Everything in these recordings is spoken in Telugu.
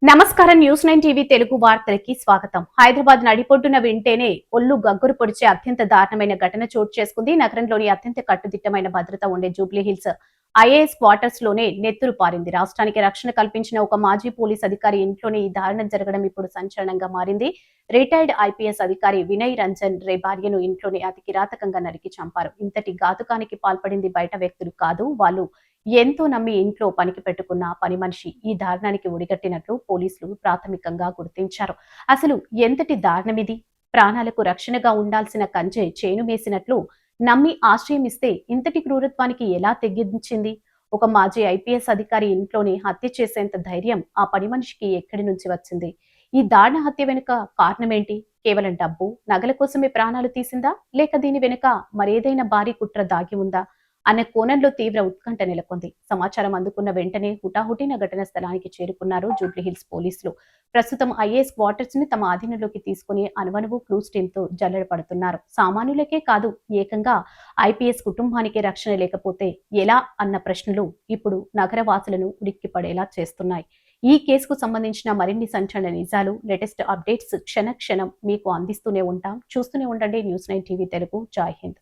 నమస్కారం న్యూస్ 9 టీవీ తెలుగు వార్తలకి స్వాగతం. హైదరాబాద్ నడిపొడ్డున వింటేనే ఒళ్ళు గగ్గురు పొడిచే అత్యంత దారుణమైన ఘటన చోటు చేసుకుంది. నగరంలోని అత్యంత కట్టుదిట్టమైన భద్రత ఉండే జూబ్లీ హిల్స్ ఐఏఎస్ క్వార్టర్స్ లోనే నెత్తురు పారింది. రాష్ట్రానికి రక్షణ కల్పించిన ఒక మాజీ పోలీస్ అధికారి ఇంట్లోనే ఈ దారుణం జరగడం ఇప్పుడు సంచలనంగా మారింది. రిటైర్డ్ ఐపీఎస్ అధికారి వినయ్ రంజన్ రే భార్యను ఇంట్లోనే అతి కిరాతకంగా నరికి చంపారు. ఇంతటి ఘాతుకానికి పాల్పడింది బయట వ్యక్తులు కాదు, వాళ్ళు ఎంతో నమ్మి ఇంట్లో పనికి పెట్టుకున్న పని మనిషి ఈ దారుణానికి ఒడిగట్టినట్లు పోలీసులు ప్రాథమికంగా గుర్తించారు. అసలు ఎంతటి దారుణమిది? ప్రాణాలకు రక్షణగా ఉండాల్సిన కంచె చేను వేసినట్లు నమ్మి ఆశ్రయం ఇస్తే ఇంతటి క్రూరత్వానికి ఎలా తెగించింది? ఒక మాజీ ఐపీఎస్ అధికారి ఇంట్లోనే హత్య చేసేంత ధైర్యం ఆ పని మనిషికి ఎక్కడి నుంచి వచ్చింది? ఈ దారుణ హత్య వెనుక కారణమేంటి? కేవలం డబ్బు, నగల కోసమే ప్రాణాలు తీసిందా, లేక దీని వెనుక మరేదైనా భారీ కుట్ర దాగి ఉందా అనే కోణంలో తీవ్ర ఉత్కంఠ నెలకొంది. సమాచారం అందుకున్న వెంటనే హుటాహుటిన ఘటన స్థలానికి చేరుకున్నారు జూబ్లీహిల్స్ పోలీసులు. ప్రస్తుతం ఐఏఎస్ క్వార్టర్స్ ని తమ ఆధీనంలోకి తీసుకుని అనువనువు క్లూస్ టీమ్ తో జల్లెడ పడుతున్నారు. సామాన్యులకే కాదు, ఏకంగా ఐపీఎస్ కుటుంబానికి రక్షణ లేకపోతే ఎలా అన్న ప్రశ్నలు ఇప్పుడు నగరవాసులను ఉలిక్కిపడేలా చేస్తున్నాయి. ఈ కేసుకు సంబంధించిన మరిన్ని సంచలన నిజాలు, లేటెస్ట్ అప్డేట్స్ క్షణ క్షణం మీకు అందిస్తూనే ఉంటాం. చూస్తూనే ఉండండి న్యూస్ 9 టీవీ తెలుగు. జై హింద్.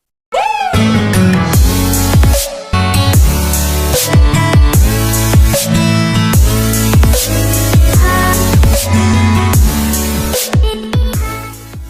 Thank you.